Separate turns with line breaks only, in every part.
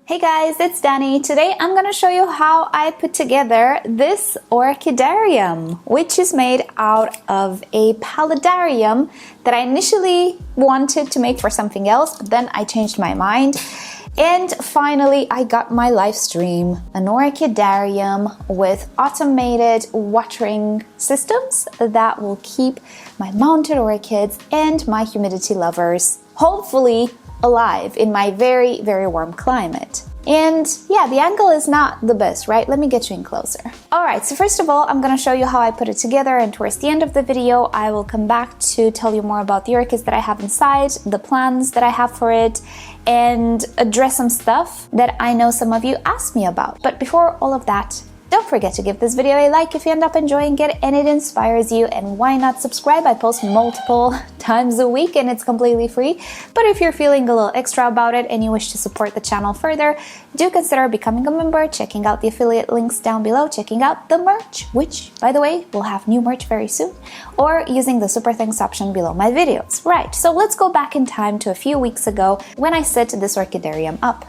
Hey guys, it's Dani. Today I'm going to show you how I put together this Orchidarium, which is made out of a paludarium that I initially wanted to make for something else, but then I changed my mind. And finally, I got my live stream, an Orchidarium with automated watering systems that will keep my mounted orchids and my humidity lovers, hopefully, alive in my very, very warm climate. And yeah, the angle is not the best, right? Let me get you in closer. Alright, so first of all, I'm gonna show you how I put it together, and towards the end of the video, I will come back to tell you more about the orchids that I have inside, the plans that I have for it, and address some stuff that I know some of you asked me about. But before all of that, don't forget to give this video a like if you end up enjoying it and it inspires you, and why not subscribe? I post multiple times a week and it's completely free. But if you're feeling a little extra about it and you wish to support the channel further, do consider becoming a member, checking out the affiliate links down below, checking out the merch, which, by the way, we'll have new merch very soon, or using the super thanks option below my videos. Right, so let's go back in time to a few weeks ago when I set this Orchidarium up.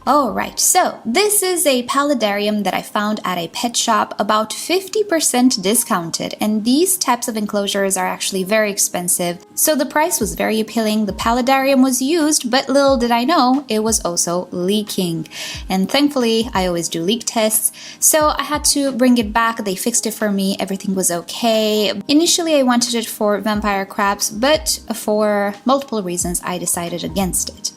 Alright, so this is a paludarium that I found at a pet shop, about 50% discounted, and these types of enclosures are actually very expensive, so the price was very appealing. The paludarium was used, but little did I know it was also leaking. And thankfully, I always do leak tests, so I had to bring it back. They fixed it for me, everything was okay. Initially, I wanted it for vampire crabs, but for multiple reasons, I decided against it.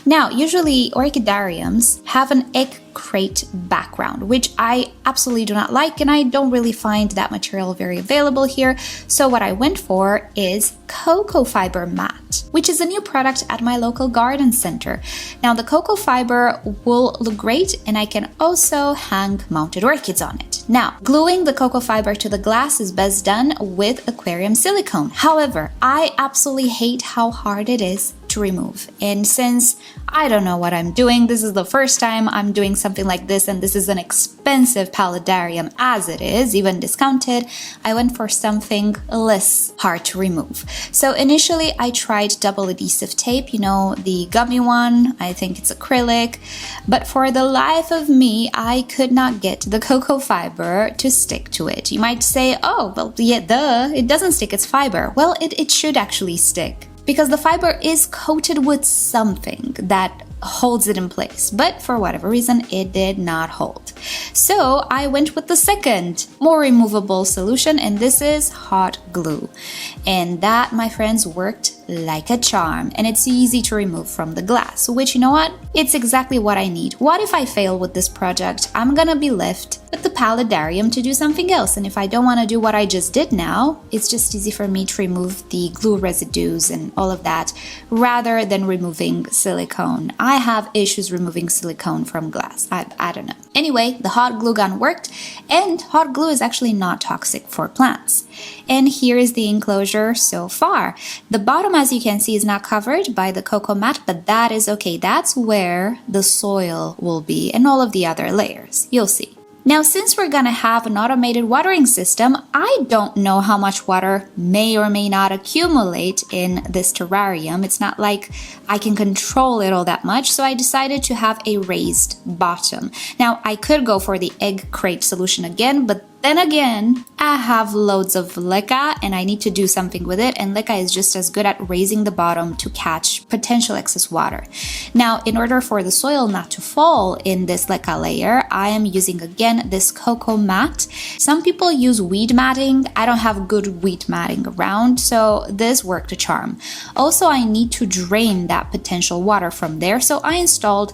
Now, usually orchidariums have an egg crate background, which I absolutely do not like, and I don't really find that material very available here. So what I went for is cocoa fiber mat, which is a new product at my local garden center. Now, the cocoa fiber will look great, and I can also hang mounted orchids on it. Now, gluing the cocoa fiber to the glass is best done with aquarium silicone. However, I absolutely hate how hard it is to remove. And since I don't know what I'm doing, this is the first time I'm doing something like this, and this is an expensive paludarium as it is, even discounted, I went for something less hard to remove. So initially I tried double adhesive tape, you know, the gummy one, I think it's acrylic, but for the life of me, I could not get the cocoa fiber to stick to it. You might say, oh, well, yeah, duh, it doesn't stick, it's fiber. Well, it should actually stick, because the fiber is coated with something that holds it in place, but for whatever reason it did not hold. So I went with the second, more removable solution, and this is hot glue. And that, my friends, worked like a charm, and it's easy to remove from the glass, which, you know what? It's exactly what I need. What if I fail with this project? I'm gonna be left with the paludarium to do something else, and if I don't want to do what I just did now, it's just easy for me to remove the glue residues and all of that rather than removing silicone. I have issues removing silicone from glass. I don't know. Anyway, the hot glue gun worked, and hot glue is actually not toxic for plants. And here is the enclosure so far. The bottom, as you can see, is not covered by the cocoa mat, but that is okay. That's where the soil will be and all of the other layers. You'll see. Now, since we're gonna have an automated watering system, I don't know how much water may or may not accumulate in this terrarium. It's not like I can control it all that much, so I decided to have a raised bottom. Now, I could go for the egg crate solution again, but then again, I have loads of leca and I need to do something with it, and leca is just as good at raising the bottom to catch potential excess water. Now, in order for the soil not to fall in this leca layer, I am using again this cocoa mat. Some people use weed matting. I don't have good weed matting around, so this worked a charm. Also, I need to drain that potential water from there, so I installed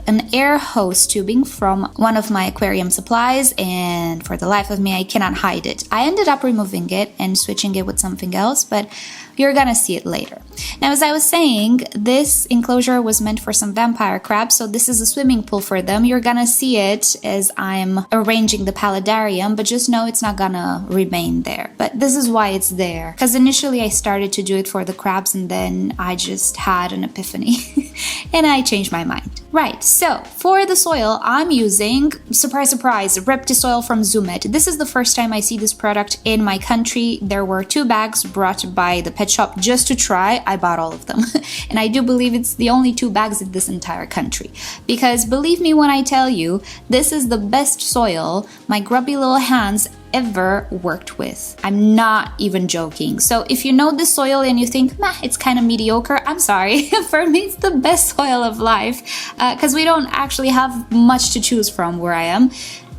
an air hose tubing from one of my aquarium supplies, and for the life of me, I cannot hide it. I ended up removing it and switching it with something else, but you're gonna see it later. Now, as I was saying, this enclosure was meant for some vampire crabs, so this is a swimming pool for them. You're gonna see it as I'm arranging the paludarium, but just know it's not gonna remain there. But this is why it's there, because initially I started to do it for the crabs, and then I just had an epiphany and I changed my mind. Right, so for the soil, I'm using, surprise, surprise, rePotme from Zoomed. This is the first time I see this product in my country. There were 2 bags brought by the pet shop just to try. I bought all of them. And I do believe it's the only 2 bags in this entire country. Because believe me when I tell you, this is the best soil my grubby little hands ever worked with. I'm not even joking. So if you know this soil and you think, meh, it's kind of mediocre, I'm sorry. For me, it's the best soil of life because we don't actually have much to choose from where I am.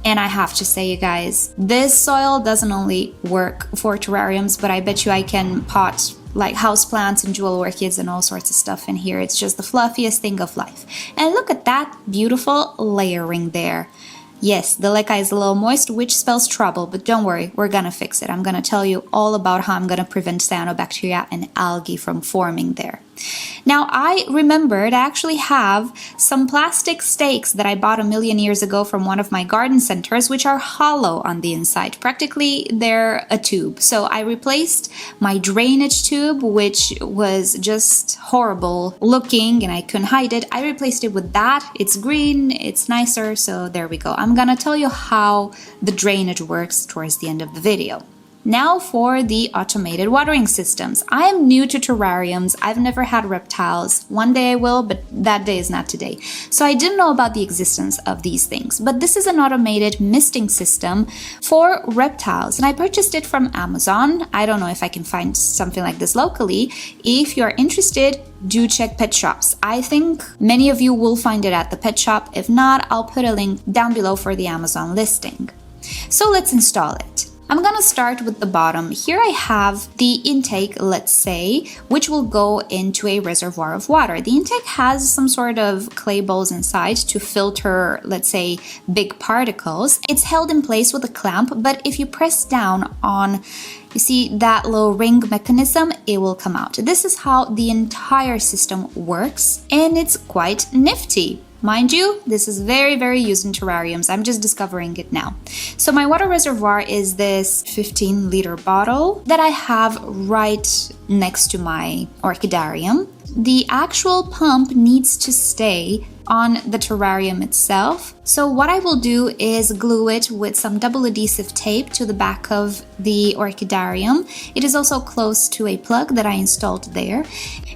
And I have to say, you guys, this soil doesn't only work for terrariums, but I bet you I can pot like houseplants and jewel orchids and all sorts of stuff in here. It's just the fluffiest thing of life. And look at that beautiful layering there. Yes, the leca is a little moist, which spells trouble, but don't worry, we're gonna fix it. I'm gonna tell you all about how I'm gonna prevent cyanobacteria and algae from forming there. Now, I remembered I actually have some plastic stakes that I bought a million years ago from one of my garden centers, which are hollow on the inside. Practically, they're a tube. So I replaced my drainage tube, which was just horrible looking and I couldn't hide it. I replaced it with that. It's green, it's nicer, so there we go. I'm gonna tell you how the drainage works towards the end of the video. Now for the automated watering systems. I am new to terrariums. I've never had reptiles. One day I will, but that day is not today. So I didn't know about the existence of these things. But this is an automated misting system for reptiles. And I purchased it from Amazon. I don't know if I can find something like this locally. If you're interested, do check pet shops. I think many of you will find it at the pet shop. If not, I'll put a link down below for the Amazon listing. So let's install it. I'm gonna start with the bottom. Here I have the intake, let's say, which will go into a reservoir of water. The intake has some sort of clay balls inside to filter, let's say, big particles. It's held in place with a clamp, but if you press down on, you see that little ring mechanism, it will come out. This is how the entire system works, and it's quite nifty. Mind you, this is very, very used in terrariums. I'm just discovering it now. So my water reservoir is this 15-liter bottle that I have right next to my orchidarium. The actual pump needs to stay on the terrarium itself. So what I will do is glue it with some double adhesive tape to the back of the orchidarium. It is also close to a plug that I installed there.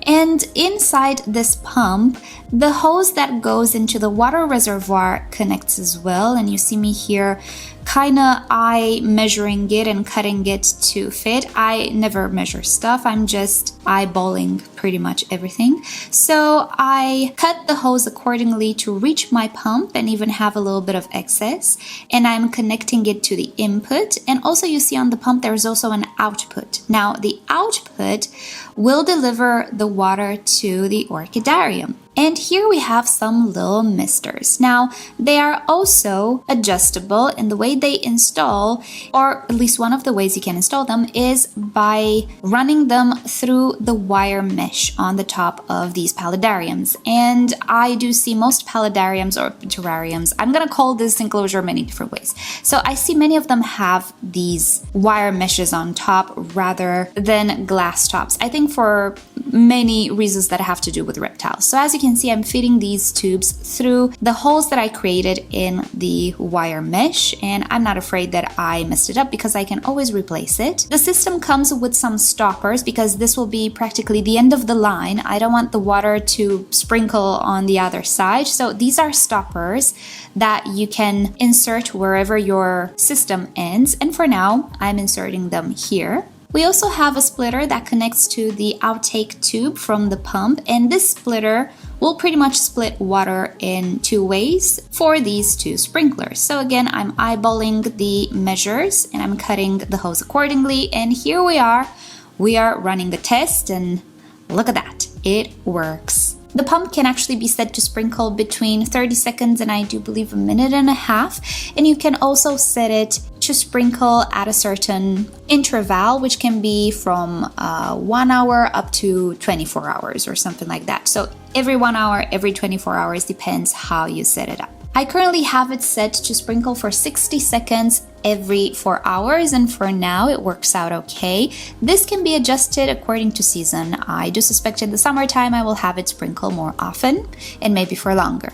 And inside this pump, the hose that goes into the water reservoir connects as well. And you see me here kinda eye measuring it and cutting it to fit. I never measure stuff. I'm just eyeballing pretty much everything. So I cut the hose accordingly to reach my pump and even have a little bit of excess. And I'm connecting it to the input. And also you see on the pump, there's also an output. Now the output will deliver the water to the orchidarium. And here we have some little misters. Now, they are also adjustable, and the way they install, or at least one of the ways you can install them, is by running them through the wire mesh on the top of these paludariums. And I do see most paludariums or terrariums, I'm gonna call this enclosure many different ways. So I see many of them have these wire meshes on top rather than glass tops. I think for many reasons that have to do with reptiles. So as you can see, I'm fitting these tubes through the holes that I created in the wire mesh, and I'm not afraid that I messed it up because I can always replace it. The system comes with some stoppers because this will be practically the end of the line. I don't want the water to sprinkle on the other side. So these are stoppers that you can insert wherever your system ends. And for now, I'm inserting them here. We also have a splitter that connects to the outtake tube from the pump, and this splitter will pretty much split water in 2 ways for these 2 sprinklers. So again, I'm eyeballing the measures and I'm cutting the hose accordingly, and here we are running the test, and look at that, it works. The pump can actually be set to sprinkle between 30 seconds and I do believe a minute and a half, and you can also set it to sprinkle at a certain interval, which can be from 1 hour up to 24 hours or something like that. So every 1 hour, every 24 hours, depends how you set it up. I currently have it set to sprinkle for 60 seconds every 4 hours, and for now it works out okay. This can be adjusted according to season. I do suspect in the summertime I will have it sprinkle more often and maybe for longer.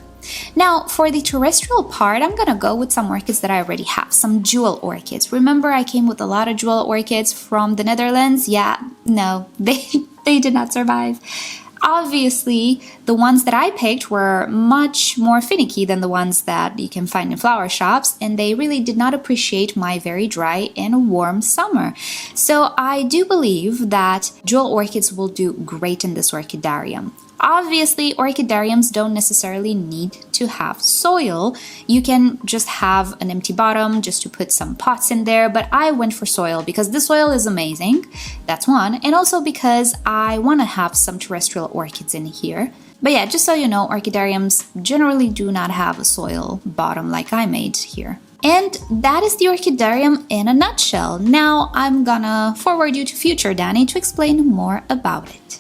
Now, for the terrestrial part, I'm gonna go with some orchids that I already have, some jewel orchids. Remember, I came with a lot of jewel orchids from the Netherlands? Yeah, no, they did not survive. Obviously, the ones that I picked were much more finicky than the ones that you can find in flower shops, and they really did not appreciate my very dry and warm summer. So I do believe that jewel orchids will do great in this orchidarium. Obviously, orchidariums don't necessarily need to have soil. You can just have an empty bottom just to put some pots in there, but I went for soil because the soil is amazing. That's one. And also because I want to have some terrestrial orchids in here. But yeah, just so you know, orchidariums generally do not have a soil bottom like I made here. And that is the orchidarium in a nutshell. Now I'm gonna forward you to future Danny to explain more about it.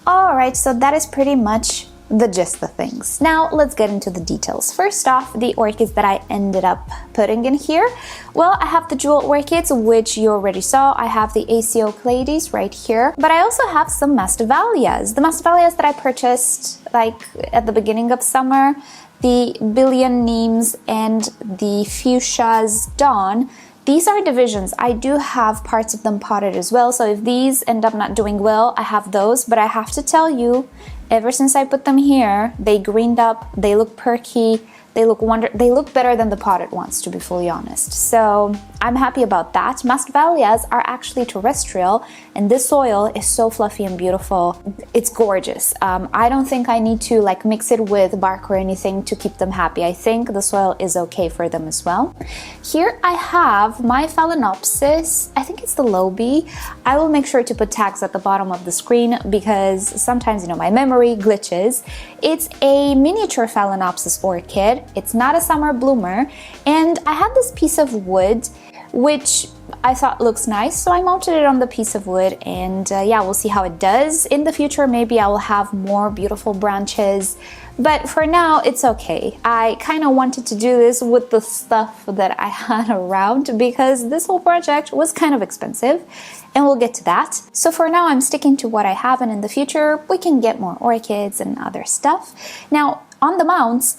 Alright, so that is pretty much the gist of things. Now let's get into the details. First off, the orchids that I ended up putting in here. Well, I have the jewel orchids, which you already saw. I have the ACO Clades right here, but I also have some masdevallias. The masdevallias that I purchased like at the beginning of summer, the Billion Neems and the Fuchsia's Dawn. These are divisions. I do have parts of them potted as well, so if these end up not doing well, I have those, but I have to tell you, ever since I put them here, they greened up, they look perky, they look better than the potted ones, to be fully honest. So I'm happy about that. Masdevallias are actually terrestrial, and this soil is so fluffy and beautiful. It's gorgeous. I don't think I need to like mix it with bark or anything to keep them happy. I think the soil is okay for them as well. Here I have my Phalaenopsis. I think it's the Lobie. I will make sure to put tags at the bottom of the screen because sometimes, you know, my memory glitches. It's a miniature Phalaenopsis orchid. It's not a summer bloomer, and I have this piece of wood which I thought looks nice, so I mounted it on the piece of wood, and yeah, we'll see how it does. In the future, maybe I will have more beautiful branches, but for now, it's okay. I kind of wanted to do this with the stuff that I had around because this whole project was kind of expensive, and we'll get to that. So for now, I'm sticking to what I have, and in the future, we can get more orchids and other stuff. Now, on the mounts,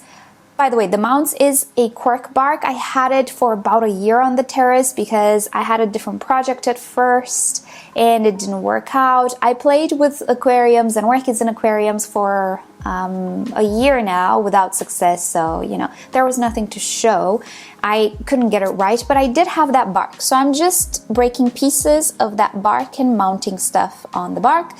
by the way, the mounts is a cork bark. I had it for about a year on the terrace because I had a different project at first and it didn't work out. I played with aquariums and orchids in aquariums for a year now without success, so you know, there was nothing to show. I couldn't get it right, but I did have that bark. So I'm just breaking pieces of that bark and mounting stuff on the bark.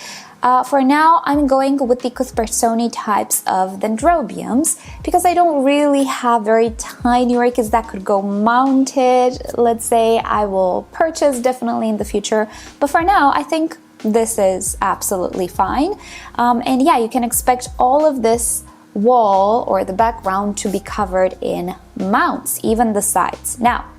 For now, I'm going with the Cuthbertsoni types of dendrobiums because I don't really have very tiny orchids that could go mounted. Let's say I will purchase definitely in the future, but for now, I think this is absolutely fine. And yeah, you can expect all of this wall or the background to be covered in mounts, even the sides. Now,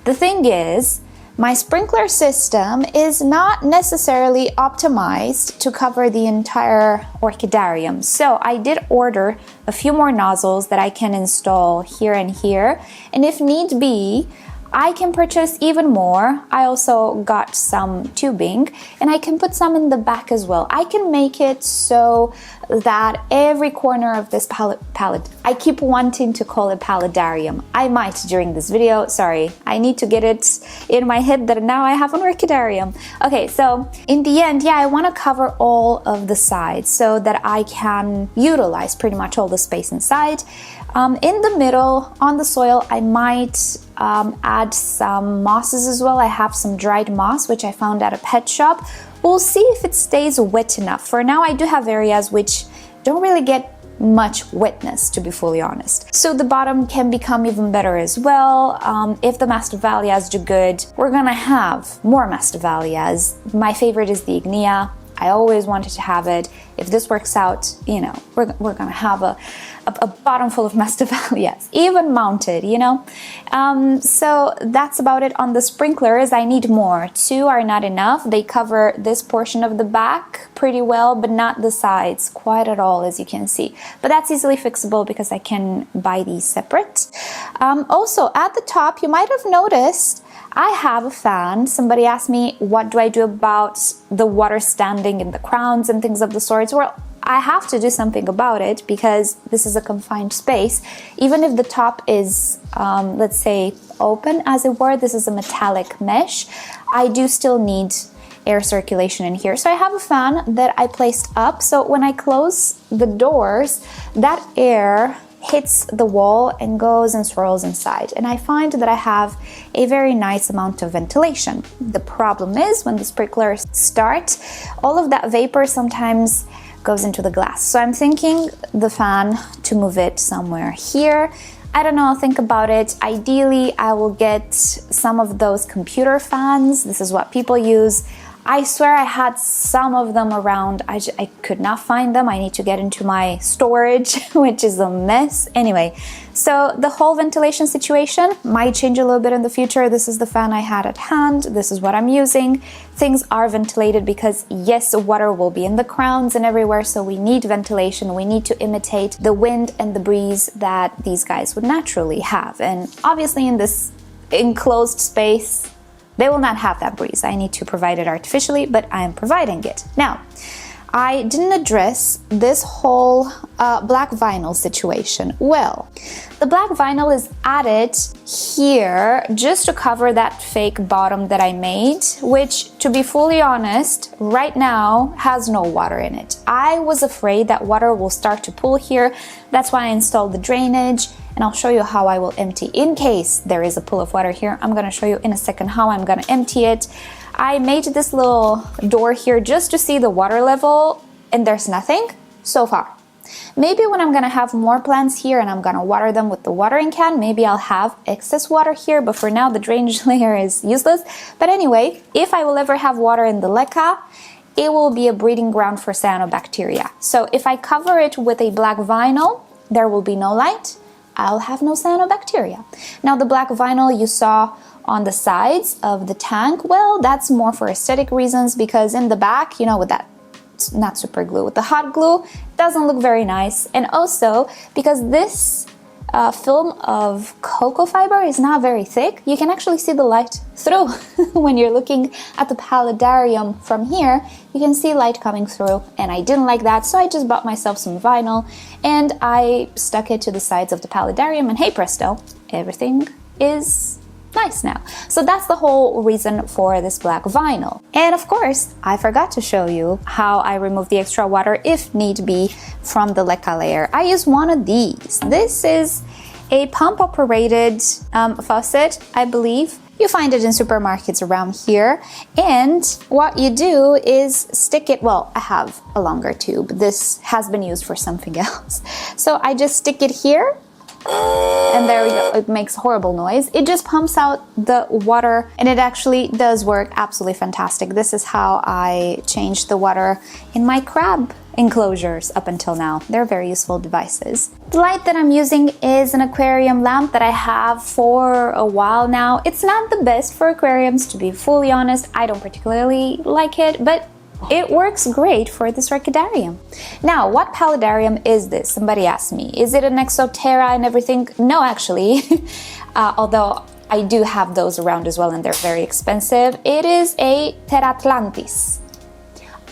the thing is, my sprinkler system is not necessarily optimized to cover the entire orchidarium. So I did order a few more nozzles that I can install here and here. And if need be, I can purchase even more. I also got some tubing and I can put some in the back as well. I can make it so that every corner of this pallet, I keep wanting to call it paludarium. I might during this video, sorry. I need to get it in my head that now I have an orchidarium. Okay, so in the end, yeah, I want to cover all of the sides so that I can utilize pretty much all the space inside. In the middle, on the soil, I might add some mosses as well. I have some dried moss, which I found at a pet shop. We'll see if it stays wet enough. For now, I do have areas which don't really get much wetness, to be fully honest. So the bottom can become even better as well. If the masdevallias do good, we're gonna have more masdevallias. My favorite is the Ignea. I always wanted to have it. If this works out, you know, we're gonna have a bottom full of masdevallias, even mounted, you know. So that's about it on the sprinklers. I need more. 2 are not enough. They cover this portion of the back pretty well, but not the sides quite at all, as you can see. But that's easily fixable because I can buy these separate. Also, at the top, you might have noticed I have a fan. Somebody asked me, what do I do about the water standing in the crowns and things of the sorts? Well, I have to do something about it because this is a confined space. Even if the top is, let's say, open, as it were, this is a metallic mesh, I do still need air circulation in here. So I have a fan that I placed up, so when I close the doors, that air hits the wall and goes and swirls inside, and I find that I have a very nice amount of ventilation. The problem is when the sprinklers start, all of that vapor sometimes goes into the glass. So I'm thinking the fan to move it somewhere here. I don't know, think about it. Ideally, I will get some of those computer fans. This is what people use. I swear I had some of them around. I could not find them. I need to get into my storage, which is a mess. Anyway, so the whole ventilation situation might change a little bit in the future. This is the fan I had at hand. This is what I'm using. Things are ventilated because, yes, water will be in the crowns and everywhere, so we need ventilation. We need to imitate the wind and the breeze that these guys would naturally have. And obviously in this enclosed space, they will not have that breeze. I need to provide it artificially, but I am providing it. Now, I didn't address this whole black vinyl situation. Well, the black vinyl is added here just to cover that fake bottom that I made, which, to be fully honest, right now has no water in it. I was afraid that water will start to pool here. That's why I installed the drainage, and I'll show you how I will empty in case there is a pool of water here. I'm gonna show you in a second how I'm gonna empty it. I made this little door here just to see the water level, and there's nothing so far. Maybe when I'm gonna have more plants here and I'm gonna water them with the watering can, maybe I'll have excess water here, but for now the drainage layer is useless. But anyway, if I will ever have water in the leca, it will be a breeding ground for cyanobacteria. So if I cover it with a black vinyl, there will be no light, I'll have no cyanobacteria. Now the black vinyl you saw on the sides of the tank, well, that's more for aesthetic reasons, because in the back, you know, with that not super glue, with the hot glue, it doesn't look very nice. And also because this film of cocoa fiber is not very thick, you can actually see the light through. When you're looking at the paludarium from here, you can see light coming through, and I didn't like that, so I just bought myself some vinyl and I stuck it to the sides of the paludarium, and hey presto, everything is nice now. So that's the whole reason for this black vinyl. And of course, I forgot to show you how I remove the extra water, if need be, from the leca layer. I use one of these. This is a pump-operated faucet, I believe. You find it in supermarkets around here. And what you do is stick it, well, I have a longer tube. This has been used for something else. So I just stick it here, and there we go. It makes horrible noise. It just pumps out the water, and it actually does work absolutely fantastic. This is how I changed the water in my crab enclosures up until now. They're very useful devices. The light that I'm using is an aquarium lamp that I have for a while now. It's not the best for aquariums, to be fully honest. I don't particularly like it, but it works great for this Orchidarium. Now, what paludarium is this? Somebody asked me. Is it an Exoterra and everything? No, actually. Although I do have those around as well, and they're very expensive. It is a Terra Atlantis.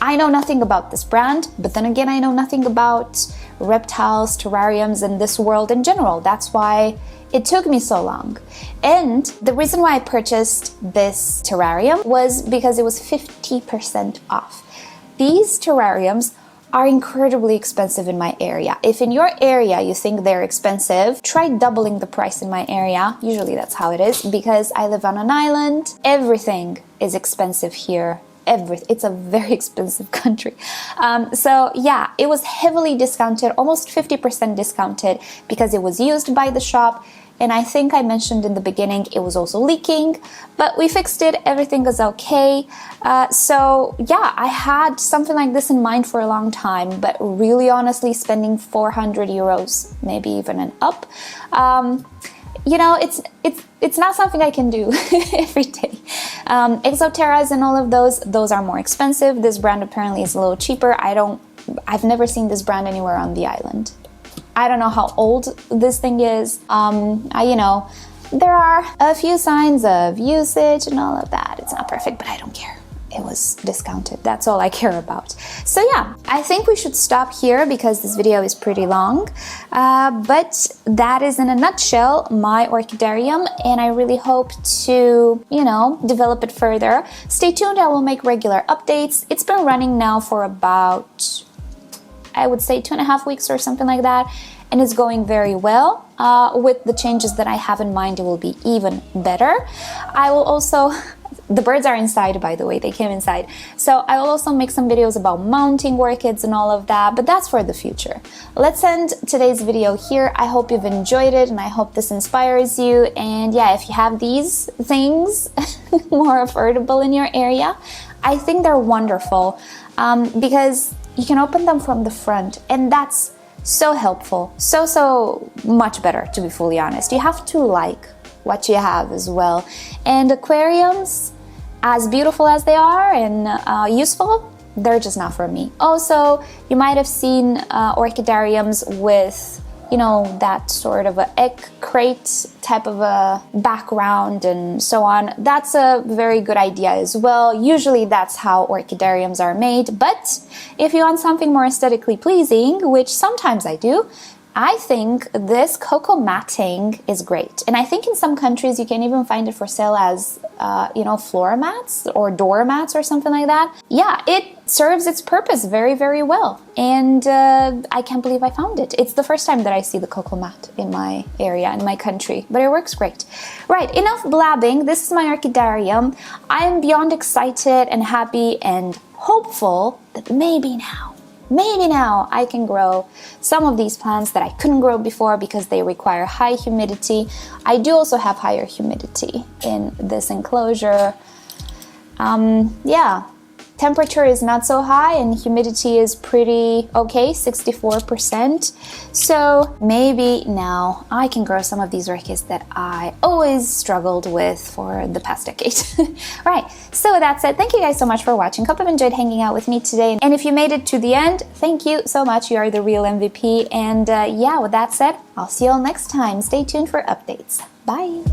I know nothing about this brand, but then again, I know nothing about reptiles, terrariums, and this world in general. That's why it took me so long. And the reason why I purchased this terrarium was because it was 50% off. These terrariums are incredibly expensive in my area. If in your area you think they're expensive, try doubling the price in my area. Usually that's how it is, because I live on an island. Everything is expensive here. It's a very expensive country. So yeah, it was heavily discounted, almost 50% discounted, because it was used by the shop. And I think I mentioned in the beginning it was also leaking, but we fixed it, everything was okay. So yeah, I had something like this in mind for a long time, but really honestly spending 400 euros, maybe even an up, you know, it's not something I can do every day. Exoterras and all of those are more expensive. This brand apparently is a little cheaper. I've never seen this brand anywhere on the island. I don't know how old this thing is. You know, there are a few signs of usage and all of that. It's not perfect, but I don't care. it was discounted. That's all I care about. So yeah, I think we should stop here because this video is pretty long. But that is in a nutshell my orchidarium, and I really hope to, develop it further. Stay tuned, I will make regular updates. It's been running now for about, I would say 2.5 weeks or something like that, and it's going very well. With the changes that I have in mind, it will be even better. I will also, the birds are inside, by the way, they came inside. So I will also make some videos about mounting orchids and all of that, but that's for the future. Let's end today's video here. I hope you've enjoyed it, and I hope this inspires you. And yeah, if you have these things more affordable in your area, I think they're wonderful because you can open them from the front, and that's so helpful, so much better, to be fully honest. You have to like what you have as well. And aquariums, as beautiful as they are and useful, they're just not for me. Also, you might have seen orchidariums with, that sort of a egg crate type of a background and so on. That's a very good idea as well. Usually that's how orchidariums are made, but if you want something more aesthetically pleasing, which sometimes I do, I think this cocoa matting is great. And I think in some countries you can even find it for sale as, floor mats or door mats or something like that. Yeah, it serves its purpose very, very well. And I can't believe I found it. It's the first time that I see the cocoa mat in my area, in my country, but it works great. Right, enough blabbing. This is my orchidarium. I am beyond excited and happy and hopeful that maybe now I can grow some of these plants that I couldn't grow before because they require high humidity. I do also have higher humidity in this enclosure. Yeah, temperature is not so high and humidity is pretty okay, 64%. So maybe now I can grow some of these orchids that I always struggled with for the past decade. Right, so with that said, thank you guys so much for watching. Hope you've enjoyed hanging out with me today. And if you made it to the end, thank you so much. You are the real MVP. And yeah, with that said, I'll see you all next time. Stay tuned for updates. Bye.